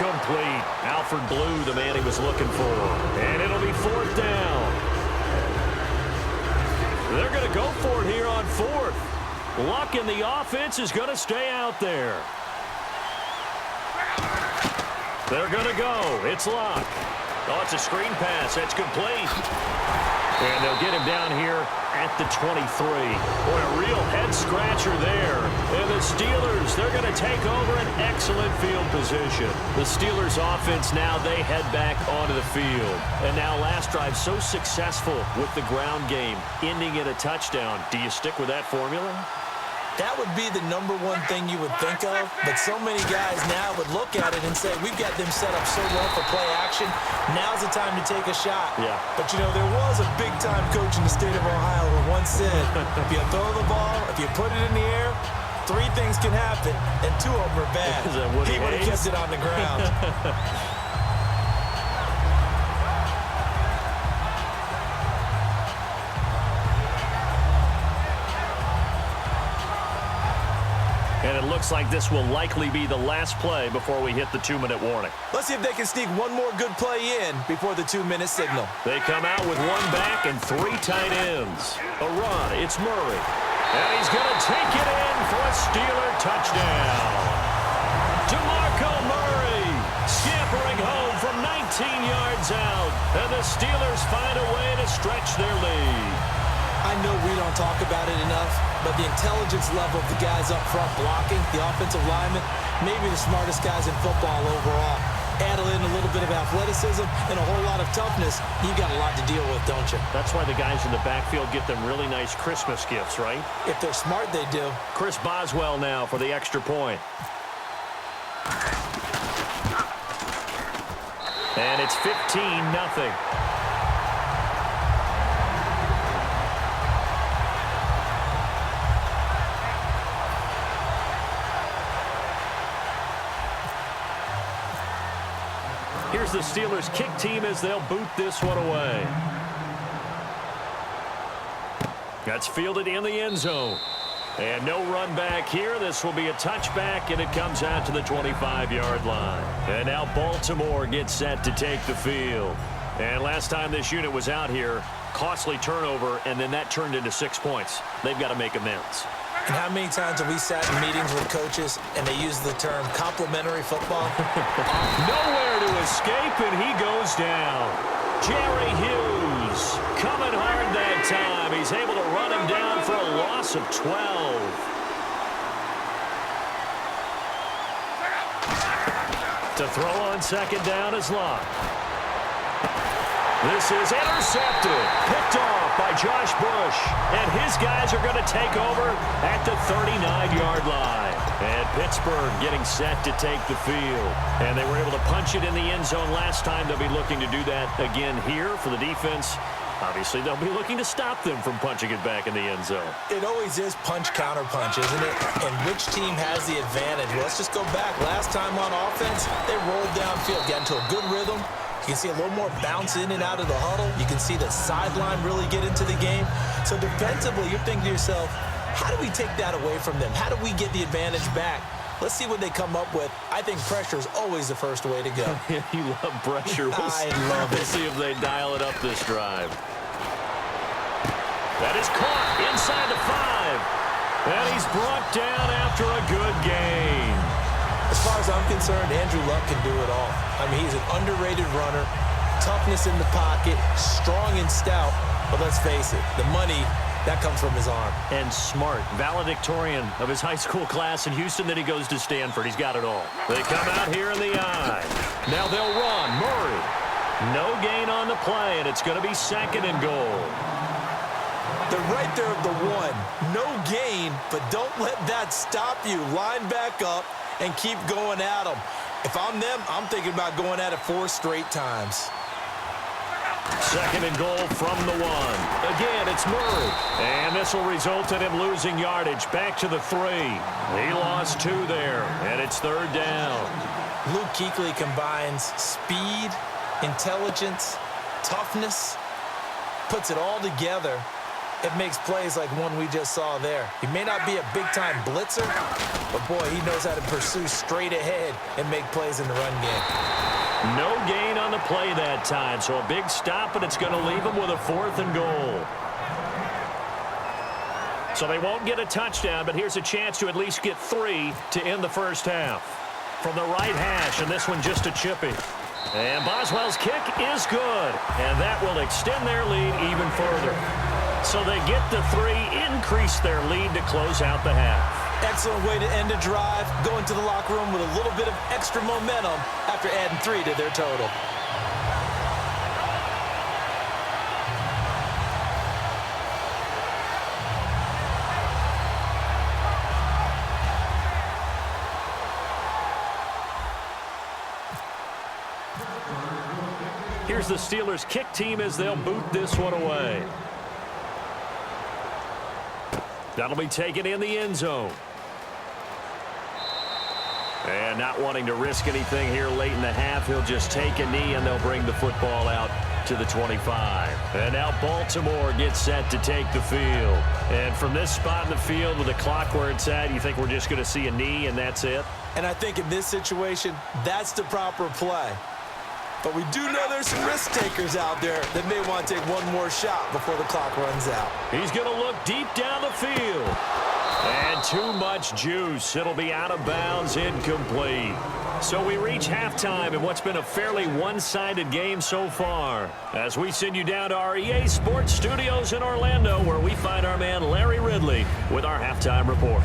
Incomplete. Alfred Blue, the man he was looking for. And it'll be fourth down. They're going to go for it here on fourth. Luck in the offense is going to stay out there. They're going to go. It's Luck. Oh, it's a screen pass. It's complete. And they'll get him down here at the 23. Boy, a real head-scratcher there. And the Steelers, they're going to take over an excellent field position. The Steelers offense now, they head back onto the field. And now last drive so successful with the ground game, ending in a touchdown. Do you stick with that formula? That would be the number one thing you would think of, but so many guys now would look at it and say, we've got them set up so well for play action. Now's the time to take a shot. Yeah. But, you know, there was a big-time coach in the state of Ohio who once said, if you throw the ball, if you put it in the air, 3 things can happen, and 2 of them are bad. He would have kept it on the ground. And it looks like this will likely be the last play before we hit the 2-minute warning. Let's see if they can sneak one more good play in before the 2-minute signal. They come out with 1 back and 3 tight ends. A run, it's Murray. And he's going to take it in for a Steeler touchdown. DeMarco Murray scampering home from 19 yards out. And the Steelers find a way to stretch their lead. I know we don't talk about it enough, but the intelligence level of the guys up front blocking, the offensive linemen, maybe the smartest guys in football overall. Add in a little bit of athleticism and a whole lot of toughness, you've got a lot to deal with, don't you? That's why the guys in the backfield get them really nice Christmas gifts, right? If they're smart, they do. Chris Boswell now for the extra point. And it's 15-0. Here's the Steelers kick team as they'll boot this one away. That's fielded in the end zone. And no run back here. This will be a touchback, and it comes out to the 25-yard line. And now Baltimore gets set to take the field. And last time this unit was out here, costly turnover, and then that turned into 6 points. They've got to make amends. And how many times have we sat in meetings with coaches and they use the term complimentary football? Nowhere to escape, and he goes down. Jerry Hughes coming hard that time. He's able to run him down for a loss of 12. To throw on second down is Luck. This is intercepted, picked off by Josh Bush, and his guys are going to take over at the 39-yard line. And Pittsburgh getting set to take the field. And they were able to punch it in the end zone last time. They'll be looking to do that again here for the defense. Obviously, they'll be looking to stop them from punching it back in the end zone. It always is punch-counter-punch, isn't it? And which team has the advantage? Well, let's just go back. Last time on offense, they rolled downfield, got into a good rhythm. You can see a little more bounce in and out of the huddle. You can see the sideline really get into the game. So defensively, you're thinking to yourself, how do we take that away from them? How do we get the advantage back? Let's see what they come up with. I think pressure is always the first way to go. You love pressure. I love it. We'll see if they dial it up this drive. That is caught inside the 5. And he's brought down after a good gain. As far as I'm concerned, Andrew Luck can do it all. I mean, he's an underrated runner, toughness in the pocket, strong and stout. But let's face it, the money, that comes from his arm. And smart, valedictorian of his high school class in Houston, then he goes to Stanford. He's got it all. They come out here in the eye. Now they'll run. Murray. No gain on the play, and it's going to be 2nd and goal. They're right there at the 1. No gain, but don't let that stop you. Line back up and keep going at them. If I'm them, I'm thinking about going at it 4 straight times. 2nd and goal from the 1. Again, it's Murray. And this will result in him losing yardage. Back to the 3. He lost 2 there, and it's 3rd down. Luke Kuechly combines speed, intelligence, toughness, puts it all together it makes plays like one we just saw there. He may not be a big-time blitzer, but, boy, he knows how to pursue straight ahead and make plays in the run game. No gain on the play that time, so a big stop, and it's going to leave him with a 4th and goal. So they won't get a touchdown, but here's a chance to at least get 3 to end the first half. From the right hash, and this one just a chippy. And Boswell's kick is good, and that will extend their lead even further. So they get the 3, increase their lead to close out the half. Excellent way to end a drive, go into the locker room with a little bit of extra momentum after adding 3 to their total. Here's the Steelers' kick team as they'll boot this one away. That'll be taken in the end zone. And not wanting to risk anything here late in the half, he'll just take a knee and they'll bring the football out to the 25. And now Baltimore gets set to take the field. And from this spot in the field with the clock where it's at, you think we're just going to see a knee and that's it? And I think in this situation, that's the proper play. But we do know there's some risk takers out there that may want to take one more shot before the clock runs out. He's going to look deep down the field. And too much juice. It'll be out of bounds, incomplete. So we reach halftime in what's been a fairly one-sided game so far. As we send you down to our EA Sports Studios in Orlando, where we find our man Larry Ridley with our halftime report.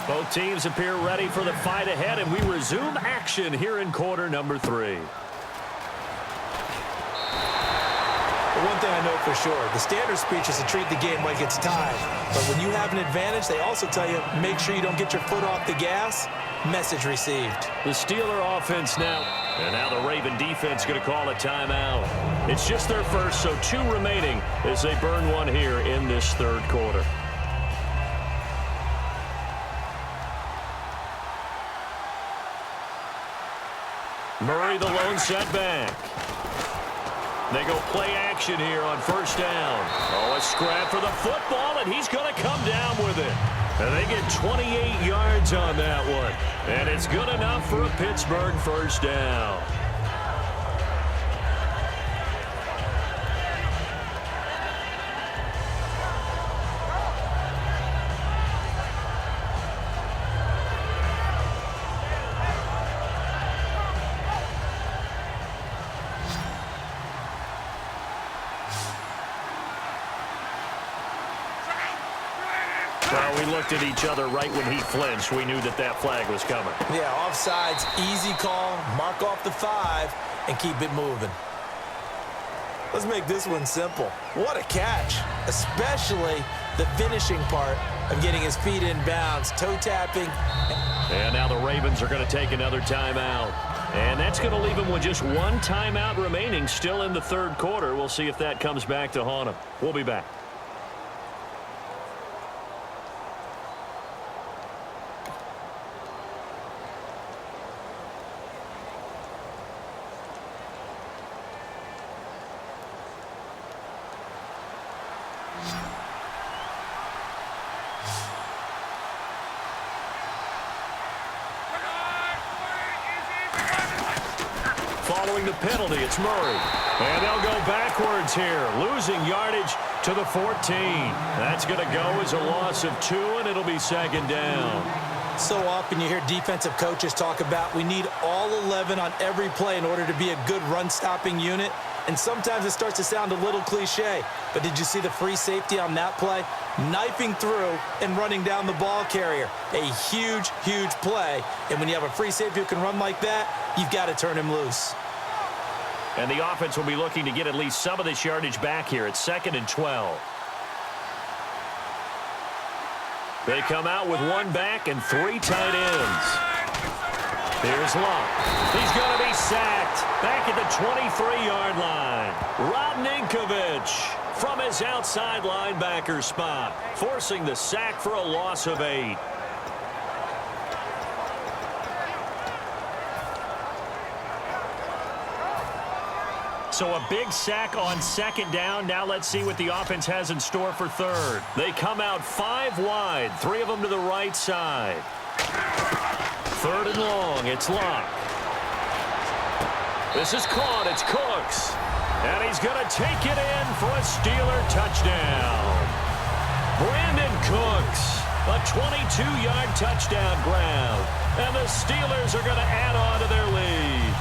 Both teams appear ready for the fight ahead, and we resume action here in quarter number 3. One thing I know for sure, the standard speech is to treat the game like it's tied. But when you have an advantage, they also tell you, make sure you don't get your foot off the gas. Message received. The Steeler offense now. And now the Raven defense going to call a timeout. It's just their first, so 2 remaining as they burn one here in this third quarter. Murray, the lone setback. They go play action here on first down. Oh, a scrap for the football, and he's going to come down with it. And they get 28 yards on that one. And it's good enough for a Pittsburgh first down. Well, we looked at each other right when he flinched. We knew that that flag was coming. Yeah, offsides, easy call, mark off the 5, and keep it moving. Let's make this one simple. What a catch, especially the finishing part of getting his feet in bounds, toe tapping. And now the Ravens are going to take another timeout. And that's going to leave them with just 1 timeout remaining still in the third quarter. We'll see if that comes back to haunt them. We'll be back. Following the penalty, it's Murray. And they'll go backwards here, losing yardage to the 14. That's going to go as a loss of 2, and it'll be second down. So often you hear defensive coaches talk about we need all 11 on every play in order to be a good run-stopping unit. And sometimes it starts to sound a little cliche. But did you see the free safety on that play? Knifing through and running down the ball carrier. A huge, huge play. And when you have a free safety who can run like that, you've got to turn him loose. And the offense will be looking to get at least some of this yardage back here. It's 2nd and 12. They come out with 1 back and 3 tight ends. Here's Luck. He's going to be sacked back at the 23-yard line. Rodninkovich from his outside linebacker spot, forcing the sack for a loss of 8. So a big sack on second down. Now let's see what the offense has in store for third. They come out 5 wide, 3 of them to the right side. Third and long, it's Luck. This is caught, it's Cooks. And he's going to take it in for a Steeler touchdown. Brandon Cooks, a 22-yard touchdown grab. And the Steelers are going to add on to their lead.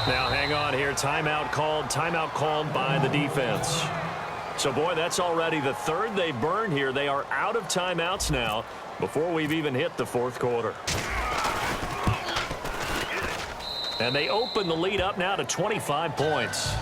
Now hang on here. Timeout called by the defense. So, boy, that's already the third they burned here. They are out of timeouts now before we've even hit the fourth quarter. And they open the lead up now to 25 points.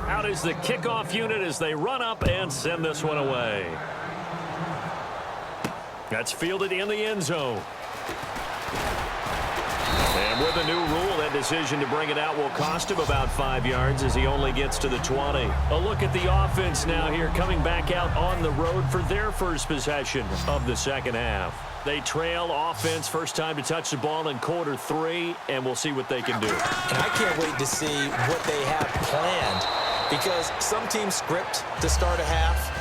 Out is the kickoff unit as they run up and send this one away. That's fielded in the end zone. And with a new rule, that decision to bring it out will cost him about 5 yards as he only gets to the 20. A look at the offense now here, coming back out on the road for their first possession of the second half. They trail offense, first time to touch the ball in quarter 3, and we'll see what they can do. And I can't wait to see what they have planned, because some teams script to start a half.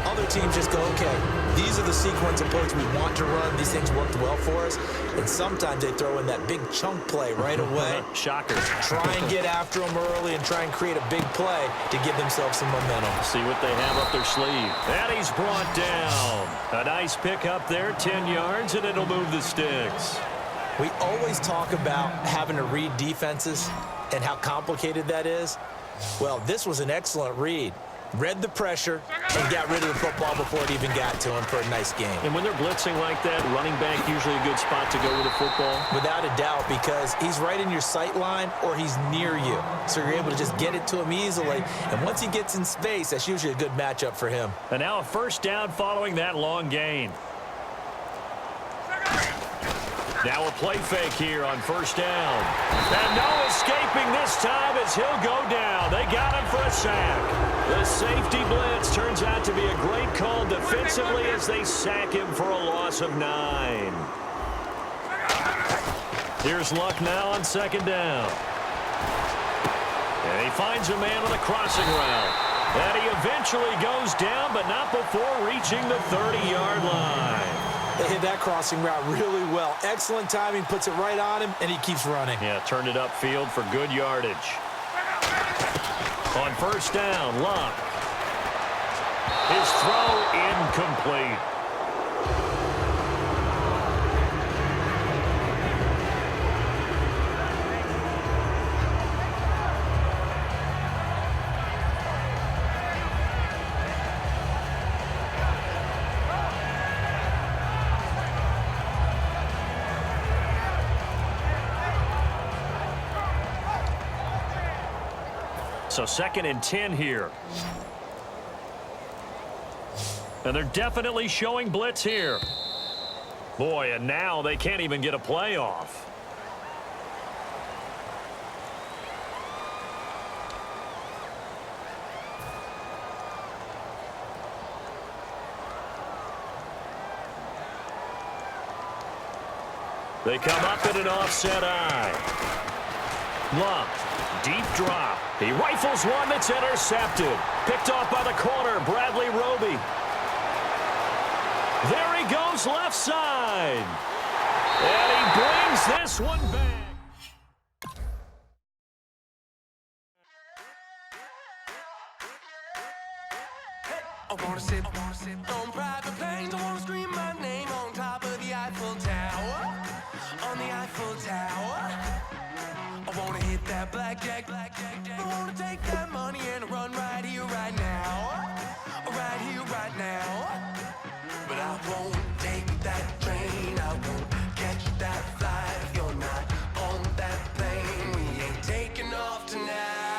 Other teams just go, okay, these are the sequence of plays we want to run. These things worked well for us. And sometimes they throw in that big chunk play right away. Shocker. Try and get after them early and try and create a big play to give themselves some momentum. See what they have up their sleeve. And he's brought down. A nice pick up there, 10 yards, and it'll move the sticks. We always talk about having to read defenses and how complicated that is. Well, this was an excellent read. Read the pressure and got rid of the football before it even got to him for a nice game. And when they're blitzing like that, running back usually a good spot to go with the football? Without a doubt, because he's right in your sight line or he's near you. So you're able to just get it to him easily. And once he gets in space, that's usually a good matchup for him. And now a first down following that long gain. Now a play fake here on first down. And no escaping this time as he'll go down. They got him for a sack. The safety blitz turns out to be a great call defensively as they sack him for a loss of 9. Here's Luck now on second down. And he finds a man on a crossing route. And he eventually goes down, but not before reaching the 30-yard line. They hit that crossing route really well. Excellent timing, puts it right on him, and he keeps running. Yeah, turned it upfield for good yardage. On first down, Luck. His throw incomplete. So 2nd and 10 here. And they're definitely showing blitz here. Boy, and now they can't even get a play off. They come up in an offset eye. Luck. Deep drop. He rifles one that's intercepted. Picked off by the corner, Bradley Roby. There he goes left side. And he brings this one back. I wanna sit on private planes. I wanna scream my